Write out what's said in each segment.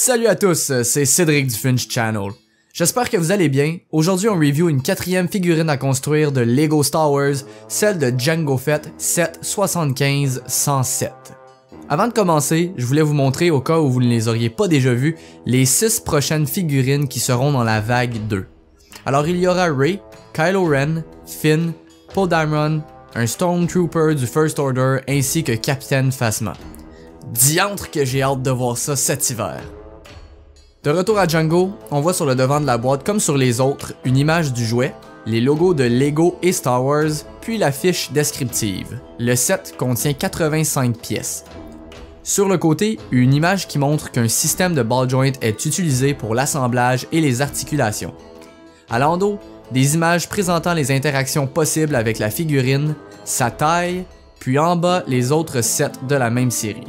Salut à tous, c'est Cédric du Finch Channel. J'espère que vous allez bien. Aujourd'hui on review une quatrième figurine à construire de Lego Star Wars, celle de Jango Fett 775-107. Avant de commencer, je voulais vous montrer, au cas où vous ne les auriez pas déjà vues, les 6 prochaines figurines qui seront dans la vague 2. Alors il y aura Rey, Kylo Ren, Finn, Poe Dameron, un Stormtrooper du First Order ainsi que Captain Phasma. Diantre que j'ai hâte de voir ça cet hiver. De retour à Jango, on voit sur le devant de la boîte comme sur les autres une image du jouet, les logos de Lego et Star Wars, puis la fiche descriptive. Le set contient 85 pièces. Sur le côté, une image qui montre qu'un système de ball joint est utilisé pour l'assemblage et les articulations. À l'endos, des images présentant les interactions possibles avec la figurine, sa taille, puis en bas les autres sets de la même série.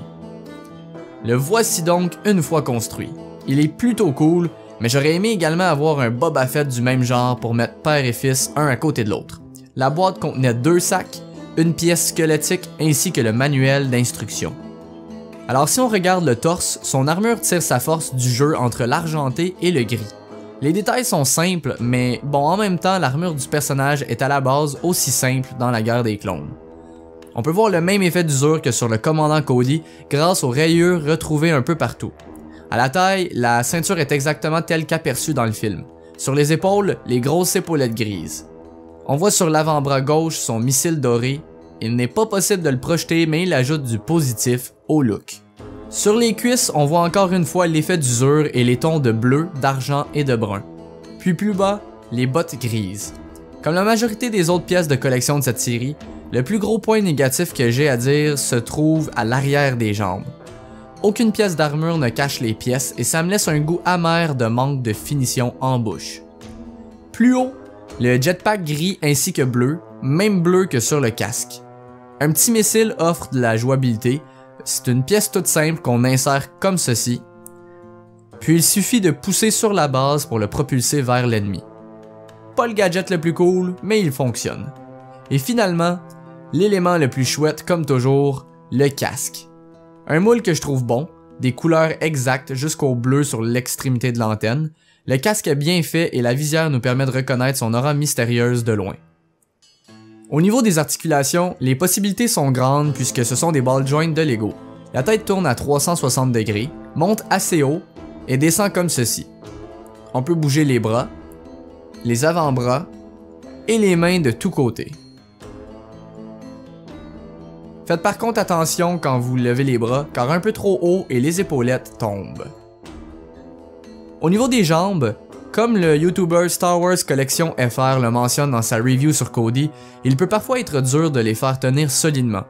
Le voici donc une fois construit. Il est plutôt cool, mais j'aurais aimé également avoir un Boba Fett du même genre pour mettre père et fils un à côté de l'autre. La boîte contenait 2 sacs, une pièce squelettique ainsi que le manuel d'instruction. Alors si on regarde le torse, son armure tire sa force du jeu entre l'argenté et le gris. Les détails sont simples, mais bon, en même temps l'armure du personnage est à la base aussi simple dans la guerre des clones. On peut voir le même effet d'usure que sur le commandant Cody grâce aux rayures retrouvées un peu partout. À la taille, la ceinture est exactement telle qu'aperçue dans le film. Sur les épaules, les grosses épaulettes grises. On voit sur l'avant-bras gauche son missile doré. Il n'est pas possible de le projeter, mais il ajoute du positif au look. Sur les cuisses, on voit encore une fois l'effet d'usure et les tons de bleu, d'argent et de brun. Puis plus bas, les bottes grises. Comme la majorité des autres pièces de collection de cette série, le plus gros point négatif que j'ai à dire se trouve à l'arrière des jambes. Aucune pièce d'armure ne cache les pièces et ça me laisse un goût amer de manque de finition en bouche. Plus haut, le jetpack gris ainsi que bleu, même bleu que sur le casque. Un petit missile offre de la jouabilité, c'est une pièce toute simple qu'on insère comme ceci, puis il suffit de pousser sur la base pour le propulser vers l'ennemi. Pas le gadget le plus cool, mais il fonctionne. Et finalement, l'élément le plus chouette comme toujours, le casque. Un moule que je trouve bon, des couleurs exactes jusqu'au bleu sur l'extrémité de l'antenne, le casque est bien fait et la visière nous permet de reconnaître son aura mystérieuse de loin. Au niveau des articulations, les possibilités sont grandes puisque ce sont des ball joints de Lego. La tête tourne à 360 degrés, monte assez haut et descend comme ceci. On peut bouger les bras, les avant-bras et les mains de tous côtés. Faites par contre attention quand vous levez les bras, car un peu trop haut et les épaulettes tombent. Au niveau des jambes, comme le YouTuber Star Wars Collection FR le mentionne dans sa review sur Cody, il peut parfois être dur de les faire tenir solidement.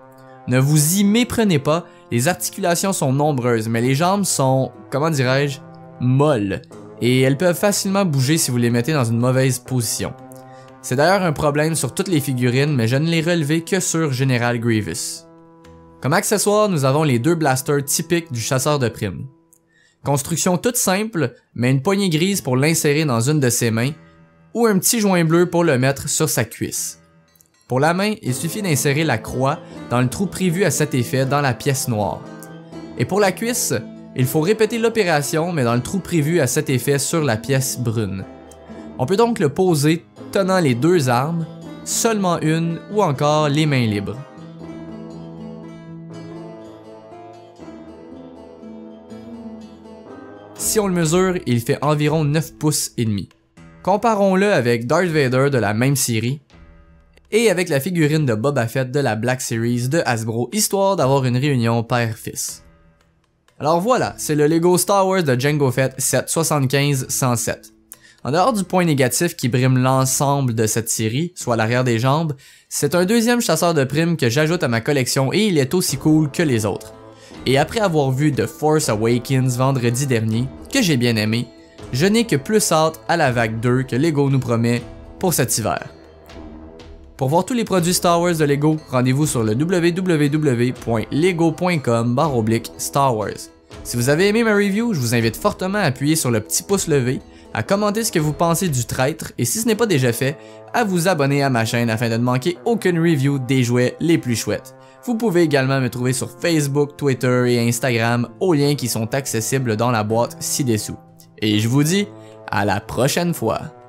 Ne vous y méprenez pas, les articulations sont nombreuses, mais les jambes sont, comment dirais-je, molles, et elles peuvent facilement bouger si vous les mettez dans une mauvaise position. C'est d'ailleurs un problème sur toutes les figurines, mais je ne l'ai relevé que sur General Grievous. Comme accessoire, nous avons les 2 blasters typiques du chasseur de primes. Construction toute simple, mais une poignée grise pour l'insérer dans une de ses mains, ou un petit joint bleu pour le mettre sur sa cuisse. Pour la main, il suffit d'insérer la croix dans le trou prévu à cet effet dans la pièce noire. Et pour la cuisse, il faut répéter l'opération, mais dans le trou prévu à cet effet sur la pièce brune. On peut donc le poser tenant les 2 armes, seulement une ou encore les mains libres. Si on le mesure, il fait environ 9 pouces et demi. Comparons-le avec Darth Vader de la même série et avec la figurine de Boba Fett de la Black Series de Hasbro, histoire d'avoir une réunion père-fils. Alors voilà, c'est le Lego Star Wars de Jango Fett 775-107. En dehors du point négatif qui brime l'ensemble de cette série, soit l'arrière des jambes, c'est un deuxième chasseur de primes que j'ajoute à ma collection et il est aussi cool que les autres. Et après avoir vu The Force Awakens vendredi dernier, que j'ai bien aimé, je n'ai que plus hâte à la vague 2 que Lego nous promet pour cet hiver. Pour voir tous les produits Star Wars de Lego, rendez-vous sur le www.lego.com/Star Wars. Si vous avez aimé ma review, je vous invite fortement à appuyer sur le petit pouce levé, à commenter ce que vous pensez du traître et si ce n'est pas déjà fait, à vous abonner à ma chaîne afin de ne manquer aucune review des jouets les plus chouettes. Vous pouvez également me trouver sur Facebook, Twitter et Instagram aux liens qui sont accessibles dans la boîte ci-dessous. Et je vous dis à la prochaine fois.